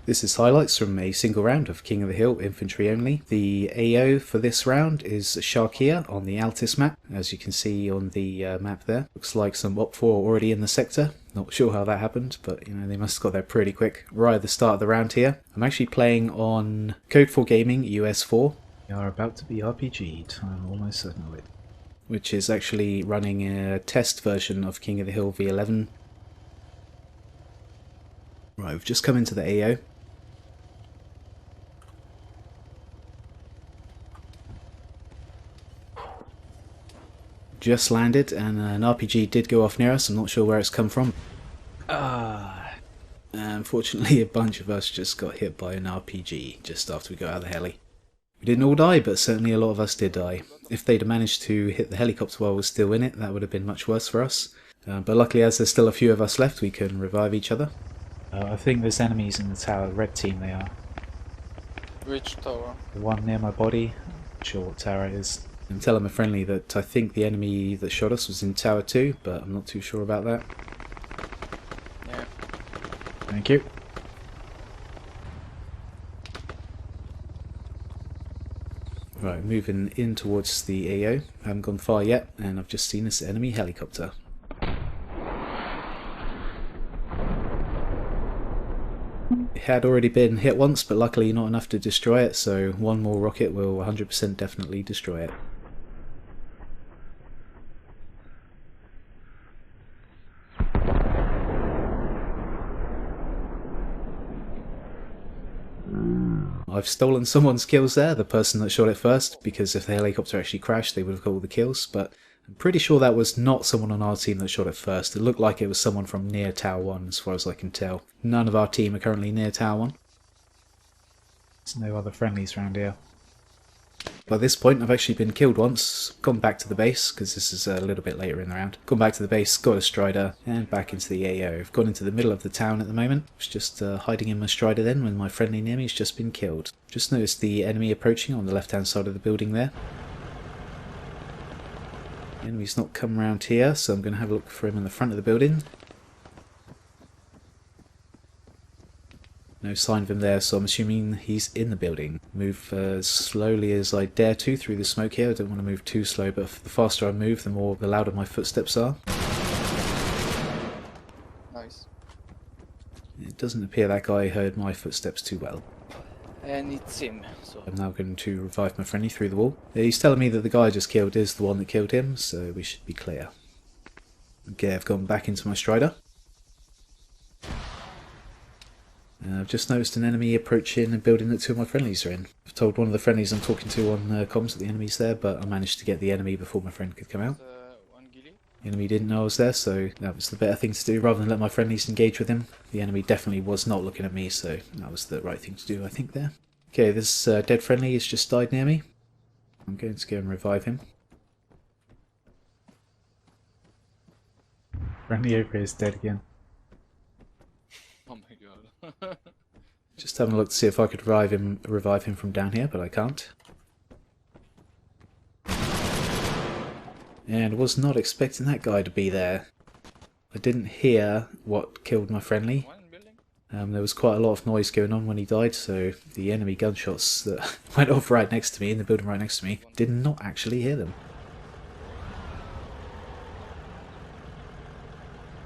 This is highlights from a single round of King of the Hill Infantry Only. The AO for this round is Sharkia on the Altis map, as you can see on the map there. Looks like some Op4 already in the sector. Not sure how that happened, but you know, they must have got there pretty quick right at the start of the round here. I'm actually playing on CodeFourGaming US 4. We are about to be RPG'd, I'm almost certain of it. Which is actually running a test version of King of the Hill V11. Right, we've just come into the AO. Just landed and an RPG did go off near us. I'm not sure where it's come from. Unfortunately a bunch of us just got hit by an RPG just after we got out of the heli. We didn't all die, but certainly a lot of us did die. If they'd have managed to hit the helicopter while we're still in it, that would have been much worse for us. But luckily, as there's still a few of us left, we can revive each other. I think there's enemies in the tower, red team they are. Which tower? The one near my body, I'm not sure what tower it is. And tell them a friendly that I think the enemy that shot us was in tower 2, but I'm not too sure about that. Yeah. Thank you. Right, moving in towards the AO. I haven't gone far yet, and I've just seen this enemy helicopter. It had already been hit once, but luckily not enough to destroy it, so one more rocket will 100% definitely destroy it. I've stolen someone's kills there, the person that shot it first, because if the helicopter actually crashed they would have got all the kills, but I'm pretty sure that was not someone on our team that shot it first. It looked like it was someone from near Tower 1 as far as I can tell. None of our team are currently near Tower 1. There's no other friendlies around here. By this point I've actually been killed once, gone back to the base, because this is a little bit later in the round. Gone back to the base, got a Strider, and back into the AO. I've gone into the middle of the town at the moment. I was just hiding in my Strider then when my friendly near me has just been killed. Just noticed the enemy approaching on the left hand side of the building there. The enemy's not come around here, so I'm going to have a look for him in the front of the building. No sign of him there, so I'm assuming he's in the building. Move as slowly as I dare to through the smoke here. I don't want to move too slow, but the faster I move, the louder my footsteps are. Nice. It doesn't appear that guy heard my footsteps too well. And it's him, so... I'm now going to revive my friendly through the wall. He's telling me that the guy I just killed is the one that killed him, so we should be clear. Okay, I've gone back into my Strider. I've just noticed an enemy approaching a building that two of my friendlies are in. I've told one of the friendlies I'm talking to on comms that the enemy's there, but I managed to get the enemy before my friend could come out. The enemy didn't know I was there, so that was the better thing to do rather than let my friendlies engage with him. The enemy definitely was not looking at me, so that was the right thing to do, I think, there. Okay, this dead friendly has just died near me. I'm going to go and revive him. Friendly over here is dead again. Oh my god. Just having a look to see if I could revive him from down here, but I can't. And was not expecting that guy to be there. I didn't hear what killed my friendly. There was quite a lot of noise going on when he died, so the enemy gunshots that went off right next to me, in the building right next to me, did not actually hear them.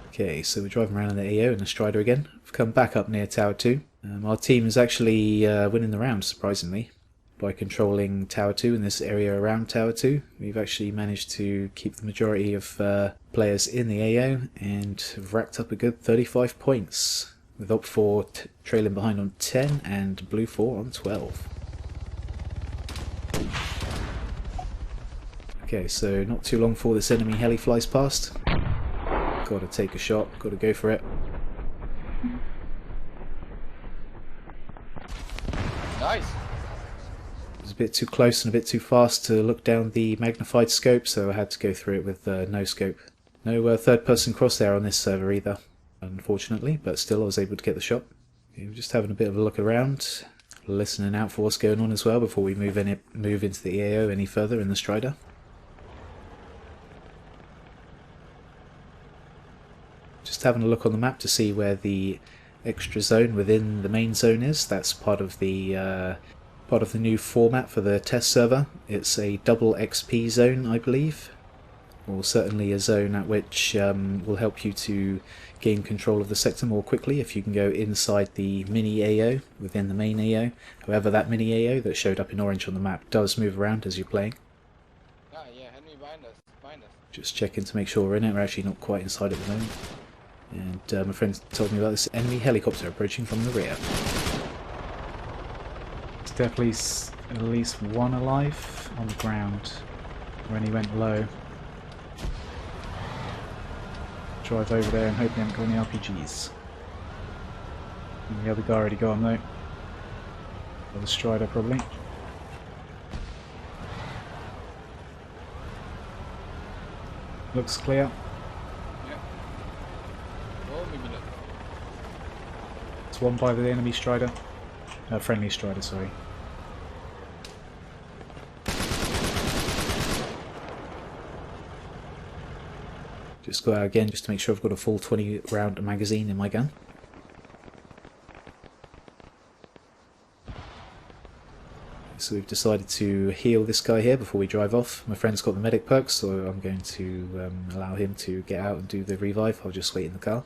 Okay, so we're driving around in the AO in the Strider again. We've come back up near Tower 2. Our team is actually winning the round, surprisingly. By controlling Tower 2 in this area around Tower 2, we've actually managed to keep the majority of players in the AO and have racked up a good 35 points, with Op4 trailing behind on 10 and Blue 4 on 12. Okay, so not too long before this enemy heli flies past. Gotta take a shot, gotta go for it. Nice! It was a bit too close and a bit too fast to look down the magnified scope, so I had to go through it with no scope. No third-person crosshair on this server either, unfortunately, but still I was able to get the shot. Okay, we're just having a bit of a look around, listening out for what's going on as well before we move into the AO any further in the Strider. Just having a look on the map to see where the extra zone within the main zone is. That's part of the new format for the test server. It's a double XP zone, I believe, or certainly a zone at which will help you to gain control of the sector more quickly if you can go inside the mini AO within the main AO. However, that mini AO that showed up in orange on the map does move around as you're playing. Ah, yeah, enemy behind us, behind us. Just checking to make sure we're in it. We're actually not quite inside at the moment. And my friend told me about this enemy helicopter approaching from the rear. There's definitely at least one alive on the ground when he went low. Drive over there and hope they haven't got any RPGs. And the other guy already got him though. Or the Strider probably. Looks clear. Yeah. Oh, maybe not. It's one by the enemy Strider. Friendly Strider, sorry. Just go out again just to make sure I've got a full 20 round magazine in my gun. So we've decided to heal this guy here before we drive off. My friend's got the medic perks, so I'm going to allow him to get out and do the revive. I'll just wait in the car.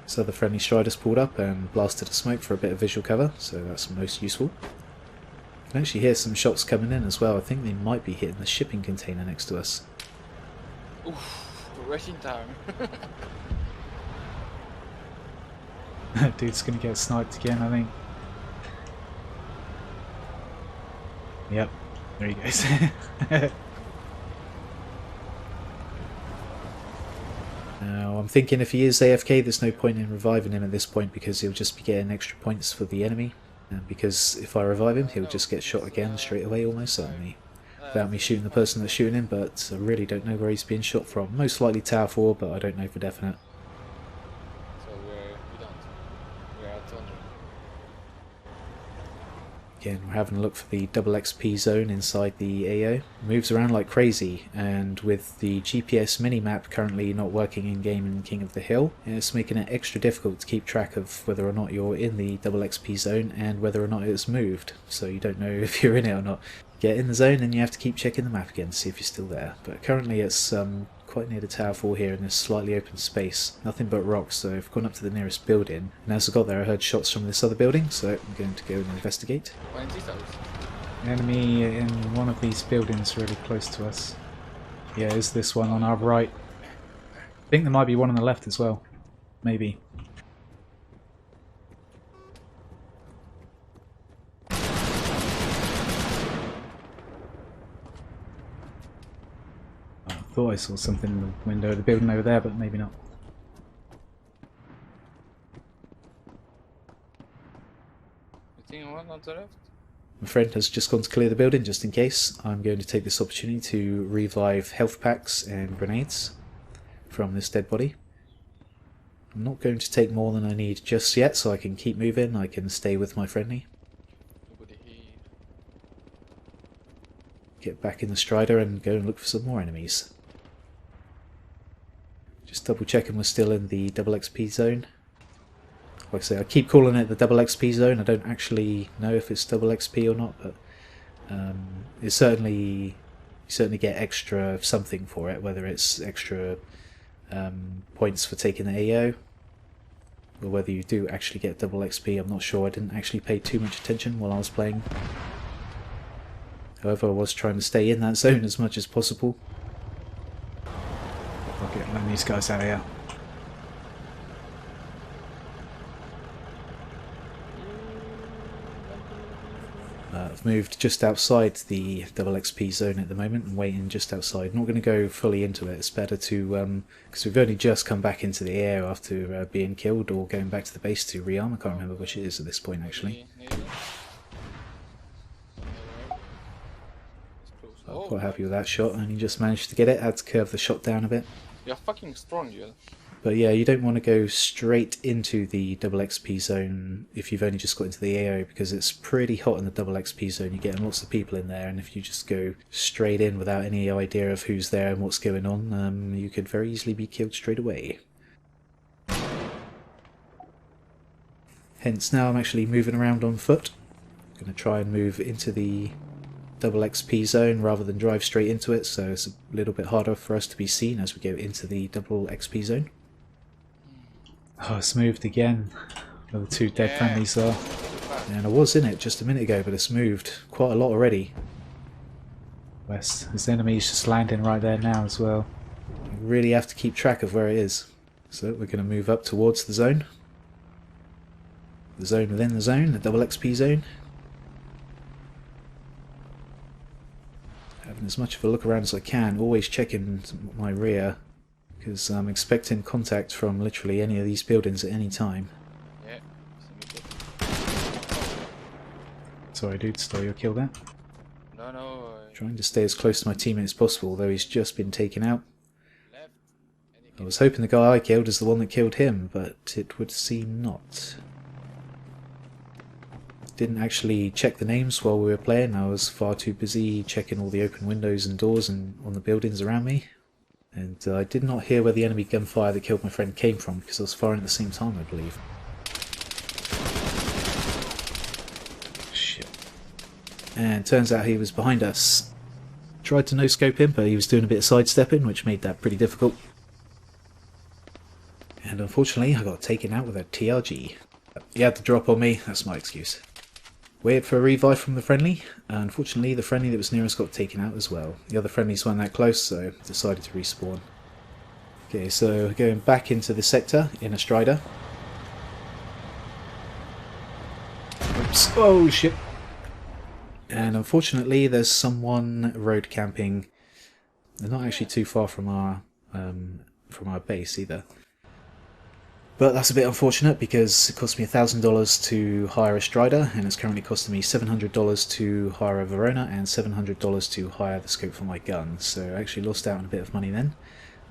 So the friendly Strider's pulled up and blasted a smoke for a bit of visual cover, so that's most useful. I can actually hear some shots coming in as well. I think they might be hitting the shipping container next to us. Oof, rushing time. Dude's gonna get sniped again, I think. Yep, there he goes. Now, I'm thinking if he is AFK, there's no point in reviving him at this point because he'll just be getting extra points for the enemy. And because if I revive him, he'll just get shot again straight away, almost certainly. Without me shooting the person that's shooting him, but I really don't know where he's being shot from. Most likely Tower 4, but I don't know for definite. So we don't. We're at 200. Again, we're having a look for the double XP zone inside the AO. It moves around like crazy, and with the GPS minimap currently not working in game in King of the Hill, it's making it extra difficult to keep track of whether or not you're in the double XP zone and whether or not it's moved, so you don't know if you're in it or not. Get in the zone and you have to keep checking the map again to see if you're still there. But currently it's quite near the Tower 4 here in this slightly open space. Nothing but rocks, so I've gone up to the nearest building. And as I got there I heard shots from this other building, so I'm going to go and investigate. Enemy in one of these buildings really close to us. Yeah, is this one on our right. I think there might be one on the left as well. Maybe. I thought I saw something in the window of the building over there, but maybe not. You think one on the left? My friend has just gone to clear the building just in case. I'm going to take this opportunity to revive health packs and grenades from this dead body. I'm not going to take more than I need just yet, so I can keep moving. I can stay with my friendly. Nobody here. Get back in the Strider and go and look for some more enemies. Just double checking we're still in the double XP zone. Like I say, I keep calling it the double XP zone. I don't actually know if it's double XP or not, but it's you certainly get extra something for it, whether it's extra points for taking the AO, or whether you do actually get double XP. I'm not sure. I didn't actually pay too much attention while I was playing. However, I was trying to stay in that zone as much as possible. I'll get one of these guys out of here. I've moved just outside the double XP zone at the moment and waiting just outside. I'm not going to go fully into it. It's better to, because we've only just come back into the air after being killed or going back to the base to rearm. I can't remember which it is at this point actually. I'm quite happy with that shot. I only just managed to get it. I had to curve the shot down a bit. You're fucking strong, you. But yeah, you don't want to go straight into the double XP zone if you've only just got into the AO, because it's pretty hot in the double XP zone. You're getting lots of people in there, and if you just go straight in without any idea of who's there and what's going on, you could very easily be killed straight away. Hence now I'm actually moving around on foot. I'm going to try and move into the double XP zone rather than drive straight into it, so it's a little bit harder for us to be seen as we go into the double XP zone. Oh, it's moved again. Where the two dead friendlies are. And I was in it just a minute ago, but it's moved quite a lot already. West. There's enemies just landing right there now as well. You really have to keep track of where it is. So we're going to move up towards the zone. The zone within the zone, the double XP zone. Having as much of a look around as I can, always checking my rear, because I'm expecting contact from literally any of these buildings at any time. Yeah. Sorry dude, stole your kill there. No. Trying to stay as close to my teammate as possible, though he's just been taken out. Left. I was hoping the guy I killed is the one that killed him, but it would seem not. Didn't actually check the names while we were playing. I was far too busy checking all the open windows and doors and on the buildings around me. And I did not hear where the enemy gunfire that killed my friend came from, because I was firing at the same time, I believe. Shit. And turns out he was behind us. Tried to no-scope him, but he was doing a bit of sidestepping, which made that pretty difficult. And unfortunately, I got taken out with a TRG. He had the drop on me, that's my excuse. Waited for a revive from the friendly. Unfortunately, the friendly that was near us got taken out as well. The other friendlies weren't that close, so decided to respawn. Okay, so going back into the sector in a Strider. Oops. Oh shit! And unfortunately, there's someone road camping. They're not actually too far from our base either. But that's a bit unfortunate because it cost me $1,000 to hire a Strider, and it's currently costing me $700 to hire a Vorona and $700 to hire the scope for my gun. So I actually lost out on a bit of money then.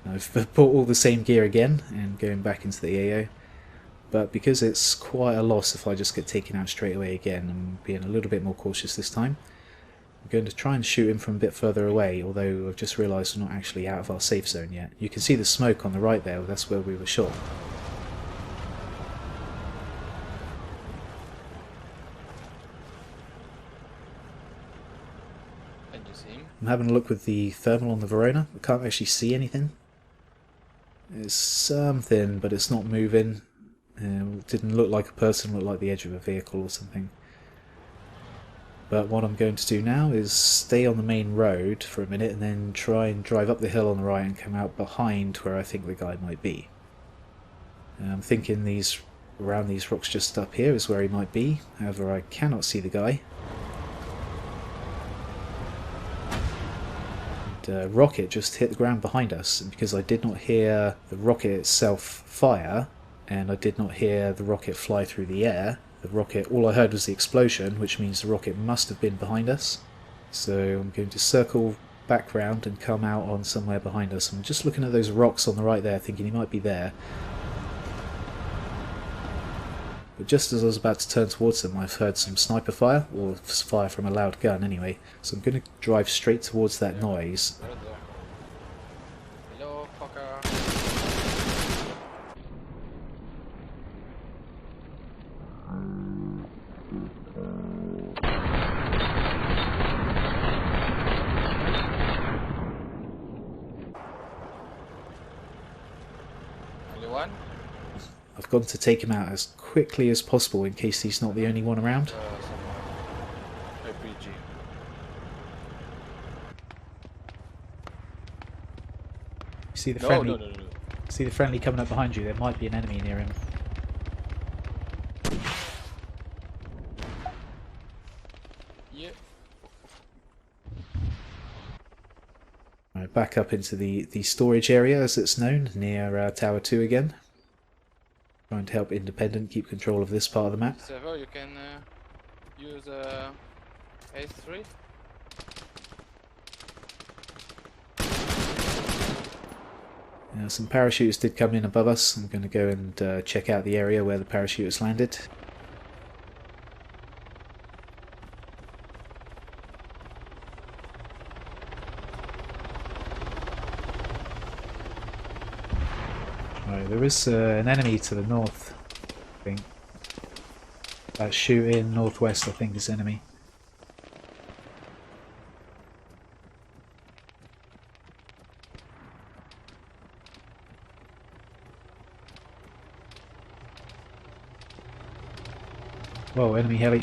I've bought all the same gear again and going back into the AO. But because it's quite a loss if I just get taken out straight away again, I'm being a little bit more cautious this time. I'm going to try and shoot him from a bit further away, although I've just realised we're not actually out of our safe zone yet. You can see the smoke on the right there, that's where we were shot. I'm having a look with the thermal on the Vorona. I can't actually see anything. There's something, but it's not moving. It didn't look like a person, it looked like the edge of a vehicle or something. But what I'm going to do now is stay on the main road for a minute and then try and drive up the hill on the right and come out behind where I think the guy might be. I'm thinking around these rocks just up here is where he might be. However, I cannot see the guy. Rocket just hit the ground behind us, and because I did not hear the rocket itself fire and I did not hear the rocket fly through the air, all I heard was the explosion, which means the rocket must have been behind us. So I'm going to circle back round and come out on somewhere behind us. I'm just looking at those rocks on the right there thinking he might be there. But just as I was about to turn towards them, I've heard some sniper fire, or fire from a loud gun anyway, so I'm going to drive straight towards that noise. Hello, fucker. Only one? I've gone to take him out as quickly as possible in case he's not the only one around. RPG. You see the friendly? No. See the friendly coming up behind you? There might be an enemy near him. Yeah. Right, back up into the storage area as it's known, near Tower 2 again. Trying to help Independent keep control of this part of the map. Servo, you can use S3. Some parachutes did come in above us. I'm going to go and check out the area where the parachute has landed. Right, there is an enemy to the north, I think. Shooting northwest, I think, is enemy. Whoa, enemy heli.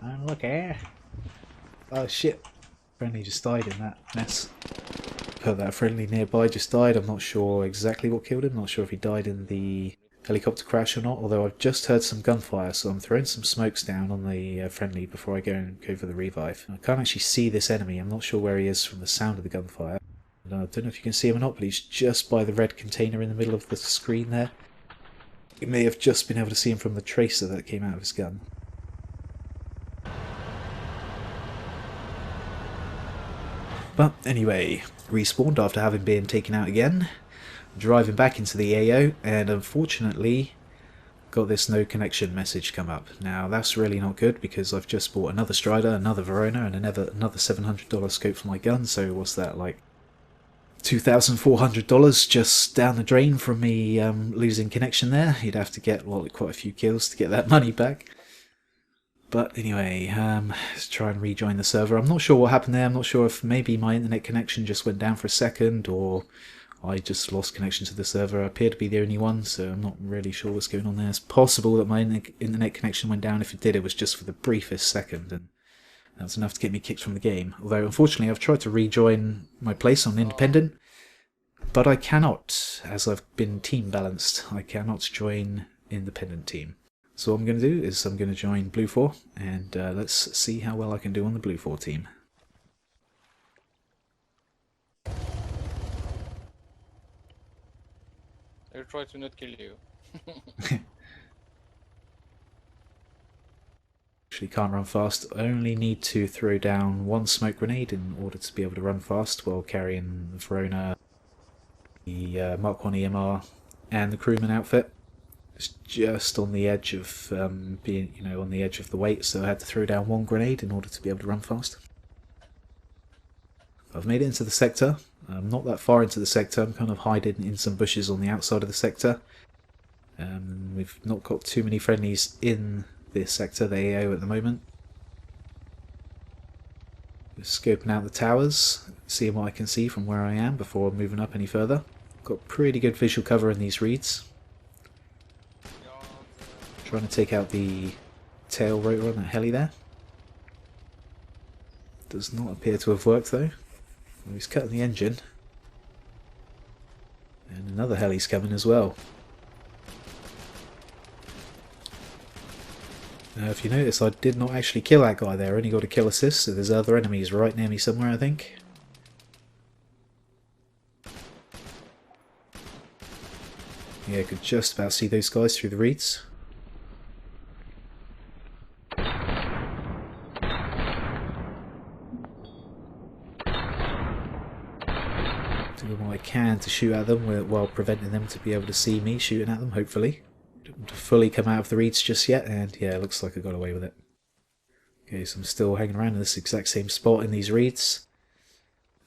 And look here. Oh shit. Friendly just died in that mess. But that friendly nearby just died. I'm not sure exactly what killed him. Not sure if he died in the helicopter crash or not. Although I've just heard some gunfire, so I'm throwing some smokes down on the friendly before I go for the revive. I can't actually see this enemy. I'm not sure where he is from the sound of the gunfire. I don't know if you can see him or not, but he's just by the red container in the middle of the screen there. You may have just been able to see him from the tracer that came out of his gun. But anyway, respawned after having been taken out again, driving back into the AO, and unfortunately got this no connection message come up. Now that's really not good because I've just bought another Strider, another Vorona, and another $700 scope for my gun, so what's that, like $2,400 just down the drain from me losing connection there. You'd have to get quite a few kills to get that money back. But anyway, let's try and rejoin the server. I'm not sure what happened there. I'm not sure if maybe my internet connection just went down for a second, or I just lost connection to the server. I appear to be the only one, so I'm not really sure what's going on there. It's possible that my internet connection went down. If it did, it was just for the briefest second, and that's enough to get me kicked from the game. Although, unfortunately, I've tried to rejoin my place on Independent, but I cannot, as I've been team balanced. I cannot join Independent team. So what I'm going to do is I'm going to join Blue 4, and let's see how well I can do on the Blue 4 team. They'll try to not kill you. Actually can't run fast. I only need to throw down one smoke grenade in order to be able to run fast while carrying the Vorona, the Mk-1 EMR, and the crewman outfit. It's just on the edge of being, on the edge of the weight, so I had to throw down one grenade in order to be able to run fast. I've made it into the sector. I'm not that far into the sector. I'm kind of hiding in some bushes on the outside of the sector. We've not got too many friendlies in this sector, the AO at the moment. Just scoping out the towers, seeing what I can see from where I am before moving up any further. Got pretty good visual cover in these reeds. Trying to take out the tail rotor on that heli there. Does not appear to have worked though. Well, he's cutting the engine. And another heli's coming as well. Now if you notice, I did not actually kill that guy there. I only got a kill assist, so there's other enemies right near me somewhere, I think. Yeah, I could just about see those guys through the reeds. Doing what I can to shoot at them while preventing them to be able to see me shooting at them, hopefully. Don't fully come out of the reeds just yet, and yeah, it looks like I got away with it. Okay, so I'm still hanging around in this exact same spot in these reeds.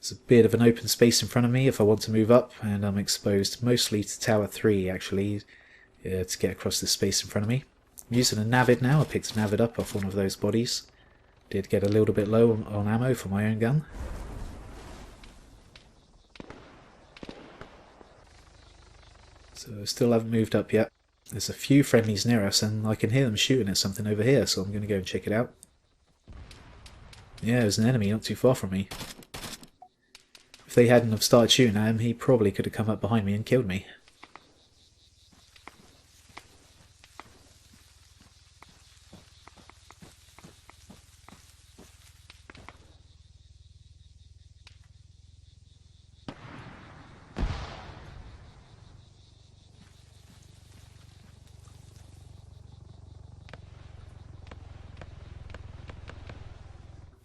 There's a bit of an open space in front of me if I want to move up, and I'm exposed mostly to Tower 3 actually, to get across this space in front of me. I'm using a Navid now. I picked a Navid up off one of those bodies. Did get a little bit low on ammo for my own gun. So I still haven't moved up yet. There's a few friendlies near us and I can hear them shooting at something over here, so I'm going to go and check it out. Yeah, there's an enemy not too far from me. If they hadn't have started shooting at him, he probably could have come up behind me and killed me.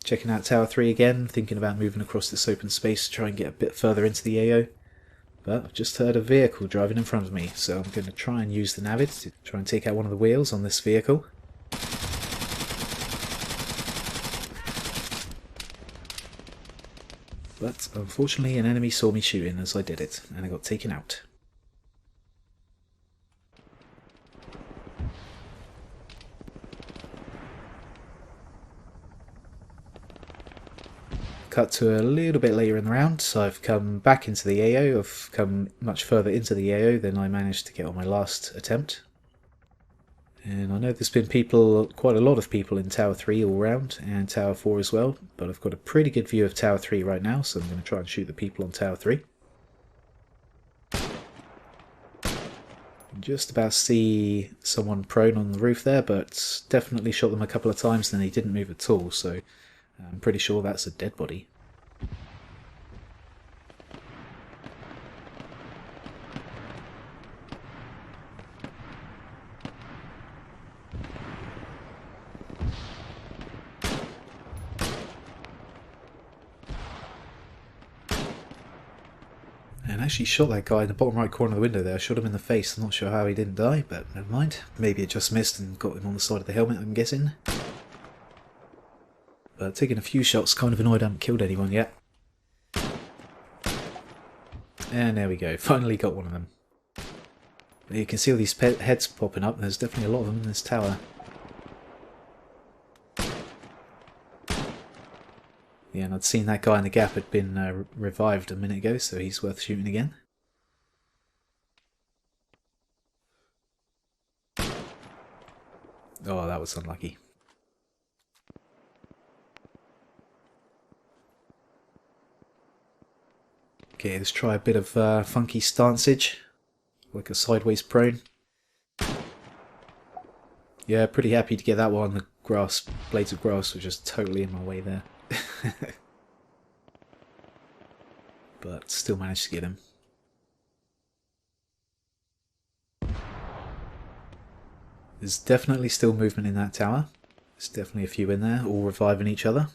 Checking out Tower 3 again, thinking about moving across this open space to try and get a bit further into the AO. But I've just heard a vehicle driving in front of me, so I'm going to try and use the Navid to try and take out one of the wheels on this vehicle. But unfortunately an enemy saw me shooting as I did it, and I got taken out. Cut to a little bit later in the round, so I've come back into the AO. I've come much further into the AO than I managed to get on my last attempt. And I know there's been quite a lot of people in Tower 3 all round, and Tower 4 as well, but I've got a pretty good view of Tower 3 right now, so I'm going to try and shoot the people on Tower 3. Just about see someone prone on the roof there, but definitely shot them a couple of times and he didn't move at all, so I'm pretty sure that's a dead body. And actually shot that guy in the bottom right corner of the window there. I shot him in the face. I'm not sure how he didn't die, but never mind. Maybe it just missed and got him on the side of the helmet, I'm guessing. But taking a few shots, kind of annoyed I haven't killed anyone yet. And there we go, finally got one of them. You can see all these heads popping up. There's definitely a lot of them in this tower. Yeah, and I'd seen that guy in the gap had been revived a minute ago, so he's worth shooting again. Oh, that was unlucky. Okay, let's try a bit of funky stancage, like a sideways prone. Yeah, pretty happy to get that one. The grass, blades of grass were just totally in my way there. But still managed to get him. There's definitely still movement in that tower. There's definitely a few in there, all reviving each other.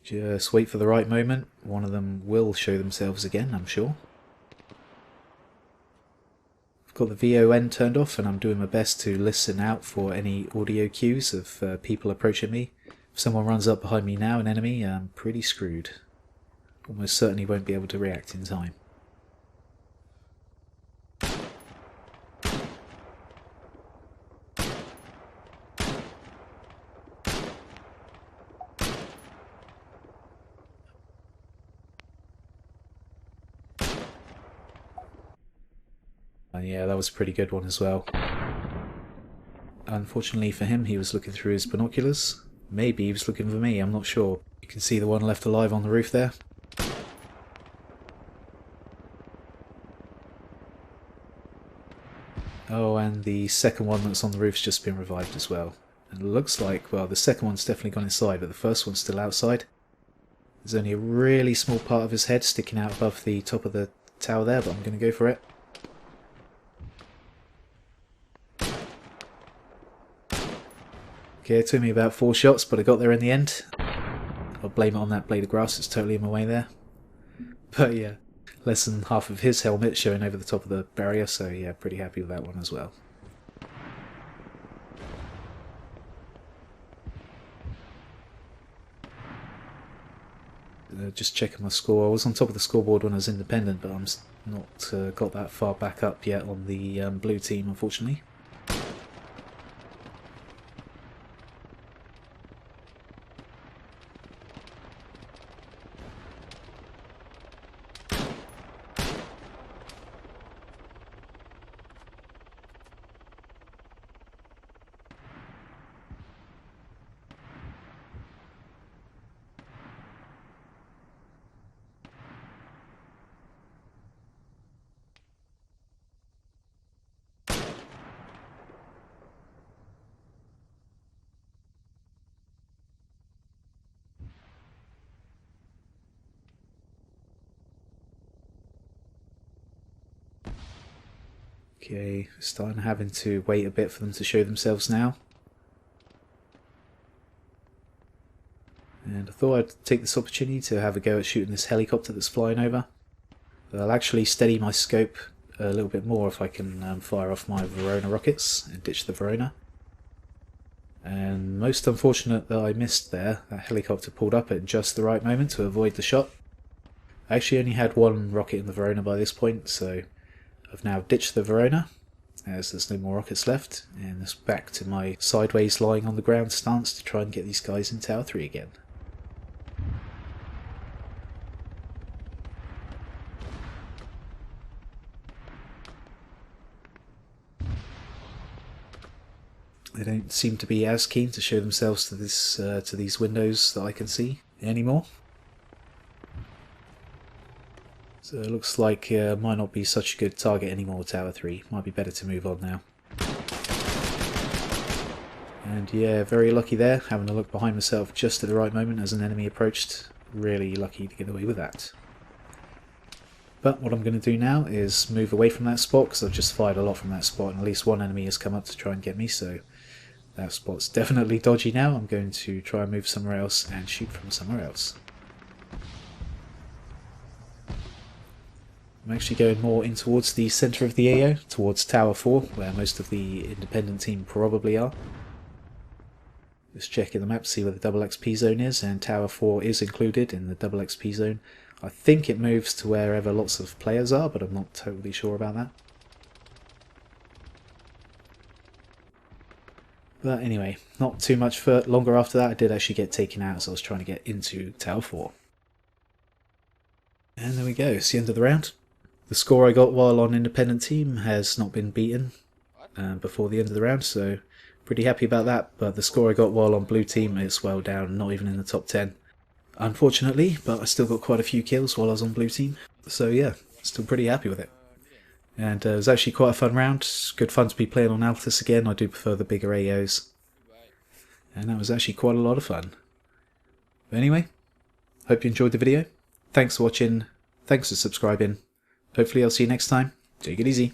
Just wait for the right moment. One of them will show themselves again, I'm sure. I've got the VON turned off and I'm doing my best to listen out for any audio cues of people approaching me. If someone runs up behind me now, an enemy, I'm pretty screwed. Almost certainly won't be able to react in time. Yeah, that was a pretty good one as well. Unfortunately for him, he was looking through his binoculars. Maybe he was looking for me, I'm not sure. You can see the one left alive on the roof there. Oh, and the second one that's on the roof's just been revived as well. And it looks like, well, the second one's definitely gone inside, but the first one's still outside. There's only a really small part of his head sticking out above the top of the tower there, but I'm going to go for it. Okay, it took me about 4 shots, but I got there in the end. I'll blame it on that blade of grass, it's totally in my way there. But yeah, less than half of his helmet showing over the top of the barrier, so yeah, pretty happy with that one as well. Just checking my score. I was on top of the scoreboard when I was independent, but I'm not got that far back up yet on the blue team, unfortunately. Okay, starting having to wait a bit for them to show themselves now. And I thought I'd take this opportunity to have a go at shooting this helicopter that's flying over. But I'll actually steady my scope a little bit more if I can fire off my Vorona rockets and ditch the Vorona. And most unfortunate that I missed there. That helicopter pulled up at just the right moment to avoid the shot. I actually only had one rocket in the Vorona by this point, so I've now ditched the Vorona, as there's no more rockets left, and it's back to my sideways lying on the ground stance to try and get these guys in Tower 3 again. They don't seem to be as keen to show themselves to these windows that I can see anymore. So it looks like might not be such a good target anymore, Tower 3. Might be better to move on now. And yeah, very lucky there, having to look behind myself just at the right moment as an enemy approached. Really lucky to get away with that. But what I'm going to do now is move away from that spot, because I've just fired a lot from that spot and at least one enemy has come up to try and get me, so that spot's definitely dodgy now. I'm going to try and move somewhere else and shoot from somewhere else. I'm actually going more in towards the centre of the AO, towards Tower 4, where most of the independent team probably are. Just checking the map to see where the double XP zone is, and Tower 4 is included in the double XP zone. I think it moves to wherever lots of players are, but I'm not totally sure about that. But anyway, not too much for longer after that. I did actually get taken out as I was trying to get into Tower 4. And there we go, it's the end of the round. The score I got while on independent team has not been beaten before the end of the round, so pretty happy about that. But the score I got while on blue team is well down, not even in the top 10. Unfortunately, but I still got quite a few kills while I was on blue team. So yeah, still pretty happy with it. And it was actually quite a fun round. It's good fun to be playing on Altus again. I do prefer the bigger AOs. And that was actually quite a lot of fun. But anyway, hope you enjoyed the video. Thanks for watching. Thanks for subscribing. Hopefully I'll see you next time. Take it easy.